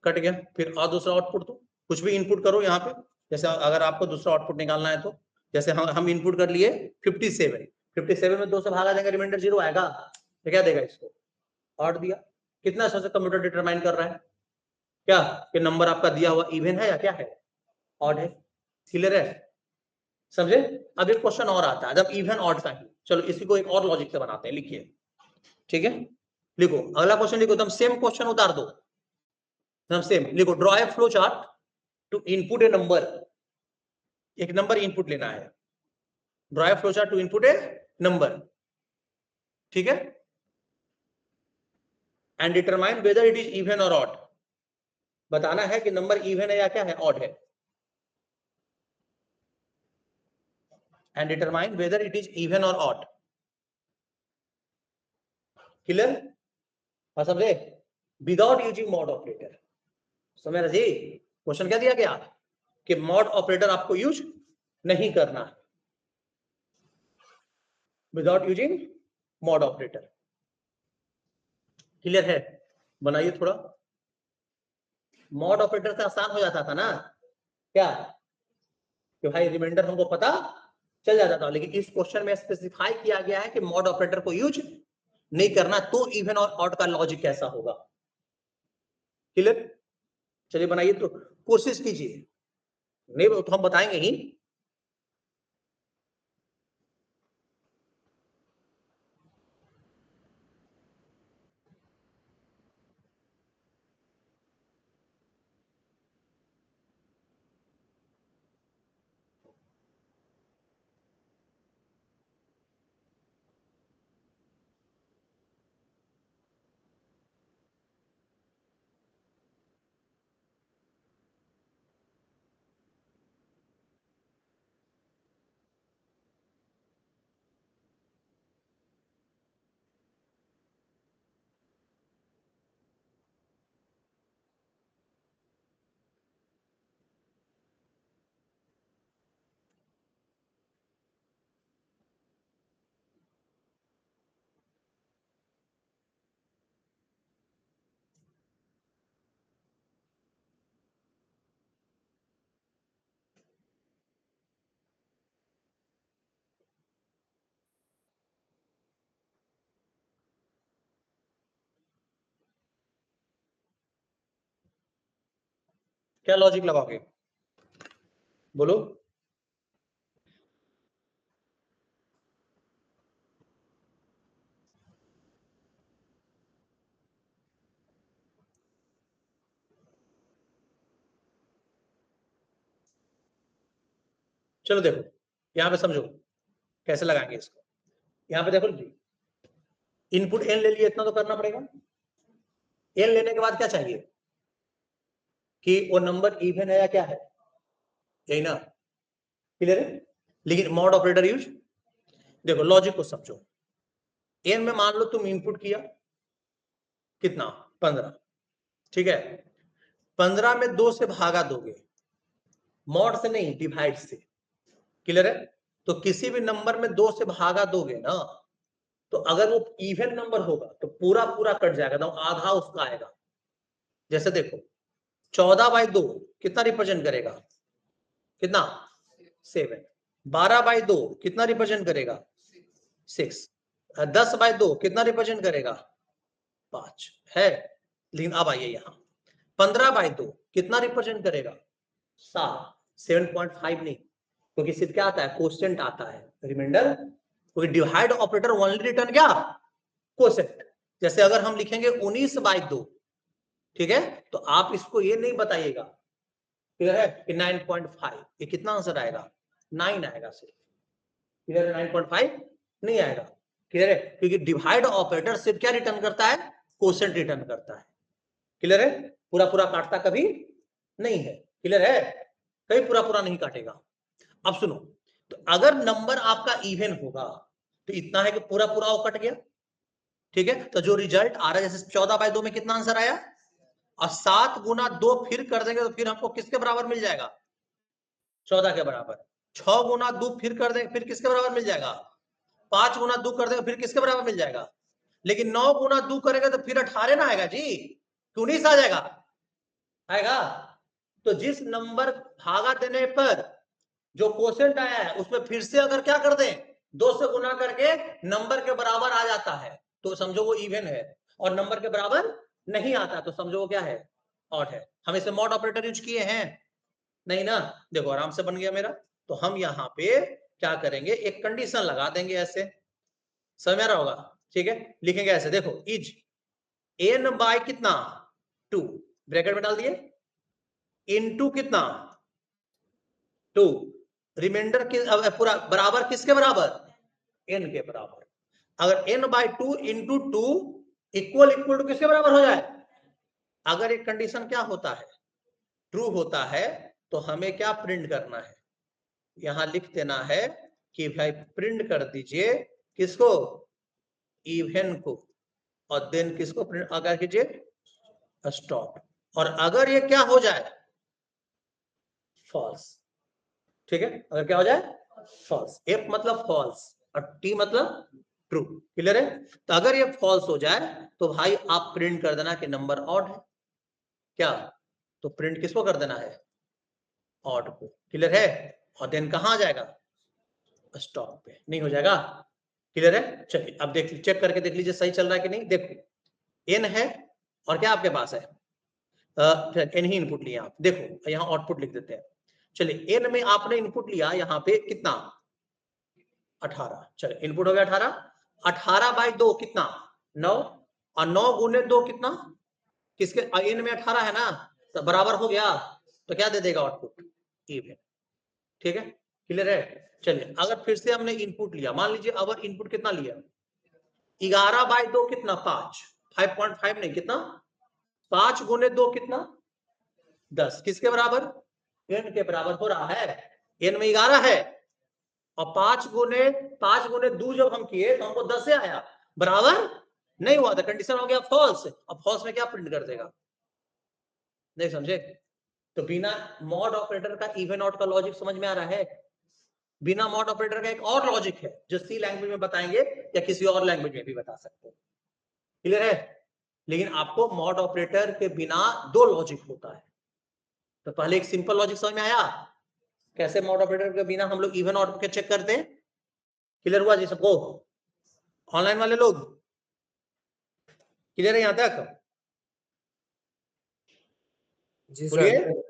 कट गया। फिर और दूसरा आउटपुट, तो कुछ भी इनपुट करो यहाँ पे, जैसे अगर आपको दूसरा आउटपुट निकालना है तो जैसे हम इनपुट कर लिए 57 में 2 से भागा देंगे, रिमाइंडर 0 आएगा, तो क्या देगा इसको, ऑड दिया। कितना अच्छा से कंप्यूटर डिटरमाइन कर रहा है क्या कि नंबर आपका दिया हुआ इवन है या क्या है, ऑड है, क्लियर है, समझे। अब एक क्वेश्चन और आता है जब इवन ऑड का ही, चलो इसी को एक और लॉजिक से बनाते हैं, लिखिए, ठीक है। लिखो अगला क्वेश्चन, लिखो एकदम सेम क्वेश्चन उतार दो, एकदम सेम लिखो, draw A flow chart to input a number, एक नंबर इनपुट लेना है, draw A flow chart to input a number, ठीक है, and determine whether it is even और ऑड, बताना है कि नंबर इवन है या क्या है, ऑड है, and determine whether it is even और ऑड, क्लियर, समझे, विदाउट यूजिंग मॉड ऑपरेटर, समझ रहे जी। क्वेश्चन क्या दिया गया कि मॉड ऑपरेटर आपको यूज नहीं करना है, without using mod operator, clear है। बनाइए थोड़ा, मॉड ऑपरेटर से आसान हो जाता था ना क्या, कि भाई रिमाइंडर हमको पता चल जाता था, लेकिन इस क्वेश्चन में स्पेसिफाई किया गया है कि मॉड ऑपरेटर को यूज नहीं करना, तो इवन और ऑड का लॉजिक कैसा होगा, क्लियर। चलिए बनाइए, तो कोशिश कीजिए, नहीं तो हम बताएंगे ही, क्या लॉजिक लगाओगे? बोलो। चलो देखो यहां पे समझो कैसे लगाएंगे इसको। यहां पे देखो जी, इनपुट n ले लिए, इतना तो करना पड़ेगा। n लेने के बाद क्या चाहिए कि वो नंबर इवन है या क्या है, यही ना, क्लियर है। लेकिन मॉड ऑपरेटर यूज, देखो लॉजिक को समझो। n में मान लो तुम इनपुट किया कितना, 15, ठीक है। 15 में 2 से भागा दोगे, मॉड से नहीं डिवाइड से, क्लियर है। तो किसी भी नंबर में 2 से भागा दोगे ना, तो अगर वो इवन नंबर होगा तो पूरा पूरा कट जाएगा, तो आधा उसका आएगा। जैसे देखो 14/2 कितना रिप्रेजेंट करेगा, कितना, 7। 12/2 कितना रिप्रेजेंट करेगा, 6। 10/2 कितना रिप्रेजेंट करेगा, 5 है। लेकिन अब आइए यहाँ 15/2 कितना रिप्रेजेंट करेगा, 7। 7.5 नहीं, क्योंकि सिर्फ क्या आता है, कोसेंट आता है, रिमाइंडर। क्योंकि डिवाइड ऑपरेटर ओनली रिटर्न क्या, कोसेंट। जैसे अगर हम लिखेंगे 19/2, ठीक है, तो आप इसको ये नहीं बताइएगा, क्लियर है, कि 9.5, ये कितना आंसर आएगा, 9 आएगा सिर्फ, क्लियर है। 9.5 नहीं आएगा, क्लियर है, क्योंकि डिवाइड ऑपरेटर सिर्फ क्या रिटर्न करता है, कोसेंट रिटर्न करता है, क्लियर है। पूरा पूरा काटता कभी नहीं है, क्लियर है, कभी पूरा पूरा नहीं काटेगा। अब सुनो, तो अगर नंबर आपका इवन होगा तो इतना है कि पूरा पूरा वो कट गया, ठीक है। तो जो रिजल्ट आ रहा है, जैसे 14/2 में कितना आंसर आया, और 7 गुना 2 फिर कर देंगे तो फिर हमको किसके बराबर मिल जाएगा, 14 के बराबर। 6 गुना 2 फिर कर देंगे, फिर किसके बराबर मिल जाएगा, 5 गुना 2 कर देंगे, फिर किसके बराबर मिल जाएगा। लेकिन 9 गुना 2 करेंगे तो फिर 18 ना आएगा जी, 19 आ जाएगा, आएगा। तो जिस नंबर भागा देने पर जो कोसेंट आया है उसमें फिर से अगर क्या कर दें, 2 से गुना करके नंबर के बराबर आ जाता है, तो समझो वो इवन है। और नंबर के बराबर नहीं आता तो समझो वो क्या है, ऑड है। हम इसे मॉड ऑपरेटर यूज किए हैं नहीं ना, देखो आराम से बन गया मेरा। तो हम यहाँ पे क्या करेंगे, एक कंडीशन लगा देंगे ऐसे, समझ आ रहा होगा, ठीक है। लिखेंगे ऐसे, देखो इज n बाय कितना, 2, ब्रैकेट में डाल दिए, इनटू कितना, 2, रिमाइंडर पूरा बराबर किसके बराबर, n के बराबर। अगर n/2 into 2 equal equal to किसके बराबर हो जाए, अगर एक कंडीशन क्या होता है, ट्रू होता है, तो हमें क्या प्रिंट करना है, यहां लिख देना है कि भाई प्रिंट कर दीजिए किसको, इवन को, और देन किसको प्रिंट अगर कीजिए, स्टॉप। और अगर ये क्या हो जाए, फॉल्स, ठीक है। अगर क्या हो जाए, फॉल्स, एफ मतलब फॉल्स और टी मतलब ट्रू, क्लियर है। तो अगर ये फॉल्स हो जाए तो भाई आप प्रिंट कर देना कि नंबर ऑड है, क्या, तो प्रिंट किसको कर देना है, ऑड को, क्लियर है। और देन कहां आ जाएगा, स्टॉप पे, नहीं हो जाएगा, क्लियर है। चलिए अब देख चेक करके देख लीजिए सही चल रहा है कि नहीं। देखो एन है और क्या आपके पास है, एन ही इनपुट लिया आप, देखो यहाँ आउटपुट लिख देते हैं। चलिए एन में आपने इनपुट लिया यहाँ पे कितना, 18, चलिए इनपुट हो गया 18। 18/2 कितना, 9, और 9 गुने 2 कितना, किसके, एन में 18 है ना, तो बराबर हो गया, तो क्या दे देगा आउटपुट, इवन, ठीक है, क्लियर है। चलिए अगर फिर से हमने इनपुट लिया, मान लीजिए अगर इनपुट कितना लिया, 11/2 कितना, 5, 5.5 नहीं कितना, 5 गुने 2 कितना, 10, किसके बराबर, एन के बराबर हो रहा है, एन में 11 है, और 5 गुने 2 जब हम किए तो हमको 10 से आया, बराबर नहीं हुआ, तो कंडीशन हो गया फॉल्स। अब फॉल्स में क्या प्रिंट कर देगा, नहीं समझे। तो बिना मॉड ऑपरेटर का इवन आउट का लॉजिक समझ में आ रहा है। बिना मॉड ऑपरेटर का एक और लॉजिक है जो सी लैंग्वेज में बताएंगे या किसी और लैंग्वेज में भी बता सकते हो, क्लियर है। लेकिन आपको मॉड ऑपरेटर के बिना 2 लॉजिक होता है। तो पहले एक सिंपल लॉजिक समझ में आया, कैसे मॉड ऑपरेटर के बिना हम लोग इवन आउट के चेक करते हैं, क्लियर हुआ जी सबको, ऑनलाइन वाले लोग क्लियर है यहां तक, जी बोलिए। सर।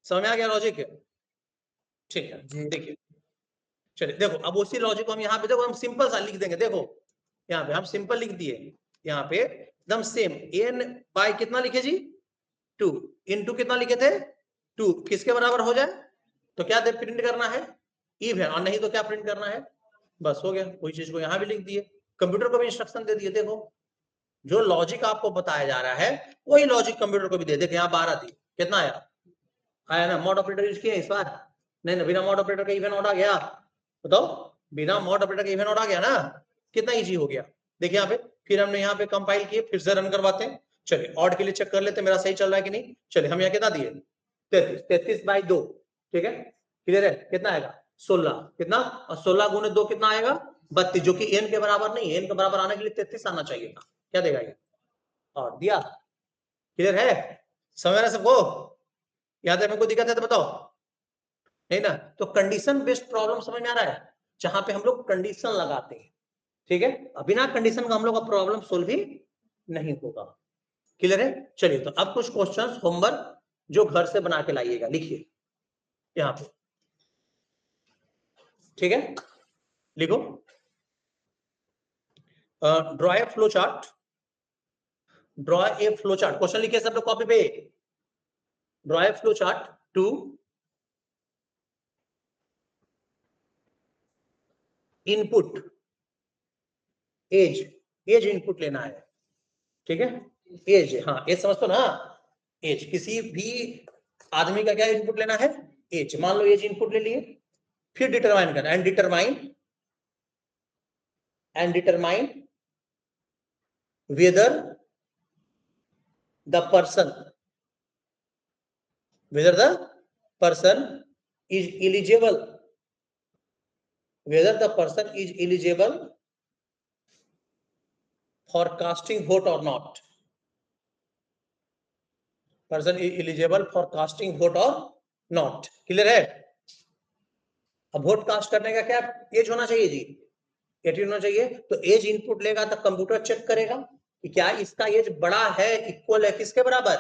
समझ में आ गया लॉजिक? ठीक है, जी। देखिए चलिए देखो, अब उसी लॉजिक को हम यहाँ पे देखो, हम सिंपल सा लिख देंगे। देखो यहाँ पे हम सिंपल लिख दिए, यहाँ पे एकदम सेम n बाय कितना लिखे जी 2 इनटू कितना लिखे थे 2, किसके बराबर हो जाए तो क्या प्रिंट करना है इव है, और नहीं तो क्या प्रिंट करना है, बस हो गया। कोई चीज को यहाँ भी लिख दिए, कंप्यूटर को भी इंस्ट्रक्शन दे दिए। देखो जो लॉजिक आपको बताया जा रहा है वही लॉजिक कंप्यूटर को भी दे। देखो यहाँ 12 थी, कितना आया आया ना, मॉड ऑपरेटर यूज किया इस बार, नहीं ना, बिना मॉड ऑपरेटर का इवन ऑड आ गया, बताओ बिना मॉड ऑपरेटर का इवन ऑड आ गया ना, कितना इजी हो गया। देखिए यहाँ पे फिर हमने यहाँ पे कंपाइल किए, फिर से रन करवाते हैं। चलिए ऑड के लिए चेक कर लेते मेरा सही चल रहा है कि नहीं। चलिए हम यहाँ कितना दिए 33 बाई 2, ठीक है क्लियर है, कितना आएगा 16, कितना और 16 गुने 2 कितना आएगा 32, जो कि n के बराबर नहीं है, n के बराबर आने के लिए 33 आना चाहिए था। क्या देगा ये और दिया, क्लियर है, समझ रहे सबको, याद है मेरे को दिक्कत है तो बताओ, नहीं ना। तो कंडीशन बेस्ड प्रॉब्लम समझ में आ रहा है, जहां पे हम लोग कंडीशन लगाते हैं, ठीक है, बिना कंडीशन का हम लोग का प्रॉब्लम सोल्व ही नहीं होगा। क्लियर है, चलिए तो अब कुछ क्वेश्चंस होमवर्क जो घर से बना के लाइएगा, लिखिए यहाँ पे, ठीक है लिखो। Draw A flow chart, draw a flow चार्ट, क्वेश्चन लिखिए सब लोग कॉपी पे, draw A flow chart to input age, age input लेना है, ठीक है एज, हाँ एज समझ तो ना, एज किसी भी आदमी का क्या इनपुट लेना है एज, मान लो एज इनपुट ले लिए, फिर डिटरमाइन करना, and determine whether the person, whether the person is eligible, whether the person is eligible for casting vote or not, person is eligible for casting vote or not, clear है। अब vote cast करने का क्या as होना चाहिए जी 18 होना चाहिए, तो एज इनपुट लेगा तो कंप्यूटर चेक करेगा कि क्या इसका एज बड़ा है, इक्वल है किसके बराबर,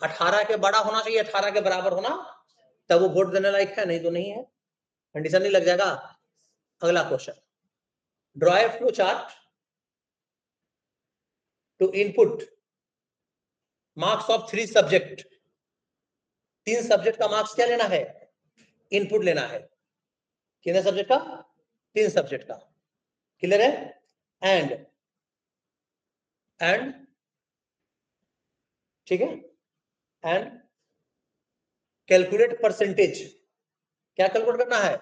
18 के बड़ा होना चाहिए, 18 के बराबर होना तब वो वोट देने लायक है, नहीं तो नहीं है, कंडीशन नहीं लग जाएगा। अगला question, draw A flow chart to input marks of 3 subject, 3 subject का मार्क्स क्या लेना है इनपुट लेना है, कितने सब्जेक्ट का 3 सब्जेक्ट का, क्लियर है। एंड ठीक है, एंड कैलकुलेट परसेंटेज, क्या कैलकुलेट करना है,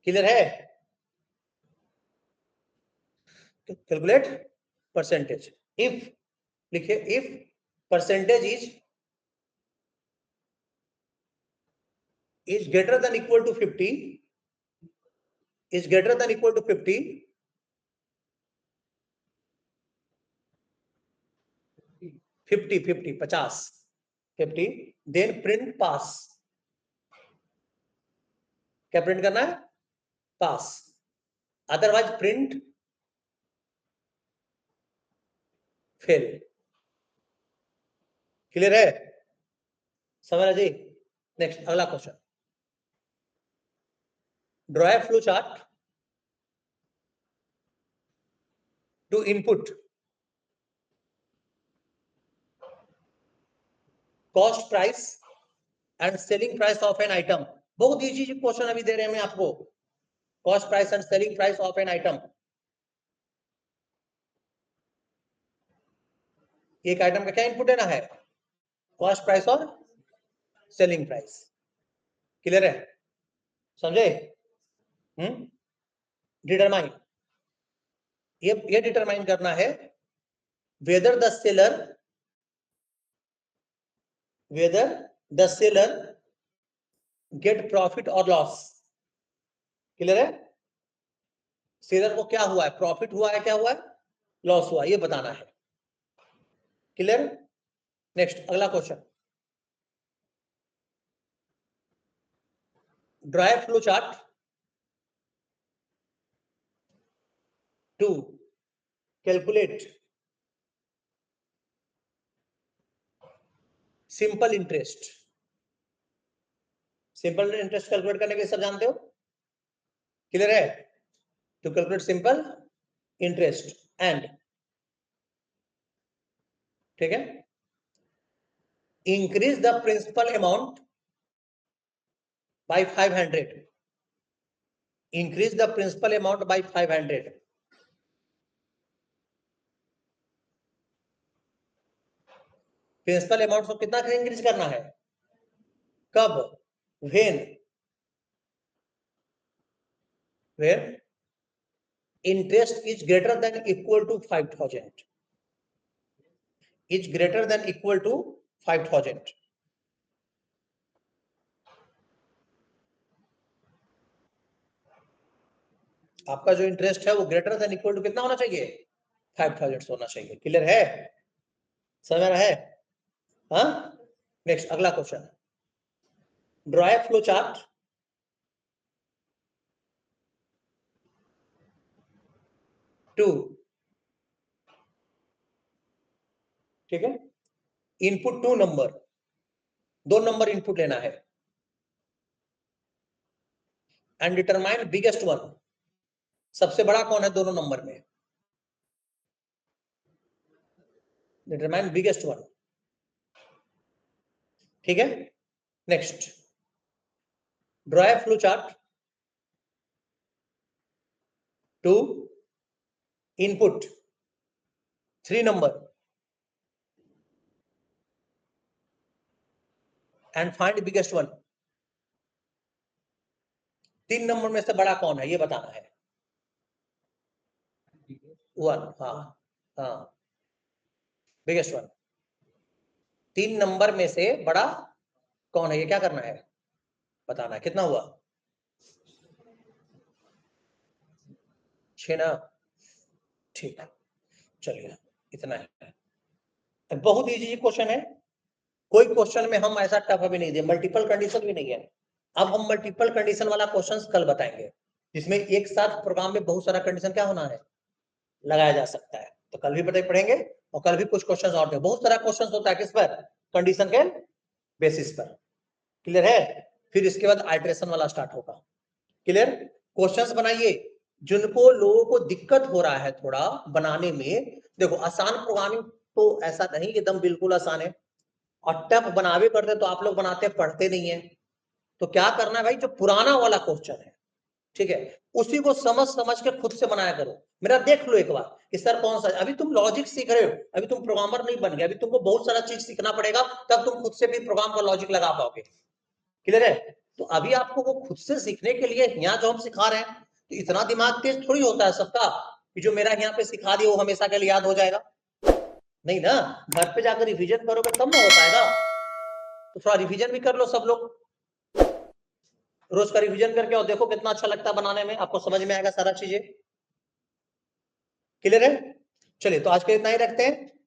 क्लियर है, कैलकुलेट परसेंटेज, इफ लिखिए if percentage is greater than equal to 50, is greater than equal to 50, 50 50 50, then print pass, क्या प्रिंट करना है pass, otherwise print fail, clear है, समझ जी। नेक्स्ट अगला question, draw A flow chart to input cost price and selling price of an item, बहुत easy question अभी दे रहे हैं मैं आपको, cost price and selling price of an item, एक आइटम का क्या इनपुट देना है कॉस्ट प्राइस और सेलिंग प्राइस, क्लियर है, समझे। डिटरमाइन, ये डिटरमाइन करना है whether the seller gate profit और लॉस, क्लियर है, सेलर को क्या हुआ है, प्रॉफिट हुआ है, क्या हुआ है लॉस हुआ है, ये बताना है, क्लियर। नेक्स्ट अगला question, draw A flow chart to calculate simple interest, simple interest calculate करने के लिए सब जानते हो, क्लियर है? To calculate simple interest and, ठीक है, increase the principal amount by 500, increase the principal amount by 500, principal amount को कितना इंक्रीज करना है, कब, when interest is greater than equal to 5,000, is greater than equal to 5,000. आपका जो इंटरेस्ट है वो ग्रेटर देन इक्वल टू कितना होना चाहिए, 5,000 होना चाहिए, क्लियर है, समझ रहा है? हाँ, नेक्स्ट अगला question, draw A flow chart to, ठीक है, इनपुट 2 नंबर, 2 नंबर इनपुट लेना है, एंड डिटरमाइन बिगेस्ट वन, सबसे बड़ा कौन है दोनों नंबर में, डिटरमाइन बिगेस्ट वन, ठीक है। Next, draw A flow chart to input 3 number and find biggest one, 3 number में से बड़ा कौन है ये बताना है, 1, हाँ हाँ, बिगेस्ट वन, 3 नंबर में से बड़ा कौन है ये क्या करना है, बताना है, कितना हुआ, 6 ना, ठीक है, चलिए इतना है, बहुत इजी क्वेश्चन है, कोई क्वेश्चन में हम ऐसा टफ अभी नहीं दिए, मल्टीपल कंडीशन भी नहीं है, अब हम मल्टीपल कंडीशन वाला क्वेश्चन कल बताएंगे, जिसमें एक साथ प्रोग्राम में बहुत सारा कंडीशन क्या होना है, लगाया जा सकता है, तो कल भी पढ़ेंगे, और कल भी कुछ क्वेश्चन और थे, बहुत सारा क्वेश्चन होता है किस पर, कंडीशन के बेसिस पर, क्लियर है, फिर इसके बाद आइटरेशन वाला स्टार्ट होगा, क्लियर, क्वेश्चंस बनाइए, जिनको लोगों को दिक्कत हो रहा है थोड़ा बनाने में, देखो आसान प्रोग्रामिंग तो ऐसा नहीं एकदम बिल्कुल आसान है, और टफ बनावे करते तो आप लोग बनाते पढ़ते नहीं है, तो क्या करना है भाई, जो पुराना वाला क्वेश्चन है, ठीक है, उसी को समझ समझ के खुद से बनाया करो, मेरा देख लो एक बार कि सर कौन सा, अभी तुम लॉजिक सीख रहे हो, अभी तुम प्रोग्रामर नहीं बन गए, अभी तुमको बहुत सारा चीज सीखना पड़ेगा, तब तुम खुद से भी प्रोग्राम का लॉजिक लगा पाओगे, क्लियर है, तो अभी आपको वो खुद से सीखने के लिए यहाँ जो हम सिखा रहे हैं, तो इतना दिमाग तेज थोड़ी होता है सबका कि जो मेरा यहाँ पे सिखा दिया वो हमेशा के लिए याद हो जाएगा, नहीं ना, घर पे जाकर रिवीजन करोगे तब ना हो पाएगा, तो थोड़ा रिवीजन भी कर लो सब लोग, रोज का रिवीजन करके और देखो कितना अच्छा लगता है बनाने में, आपको समझ में आएगा सारा चीजें, क्लियर है, चलिए तो आज के इतना ही रखते हैं,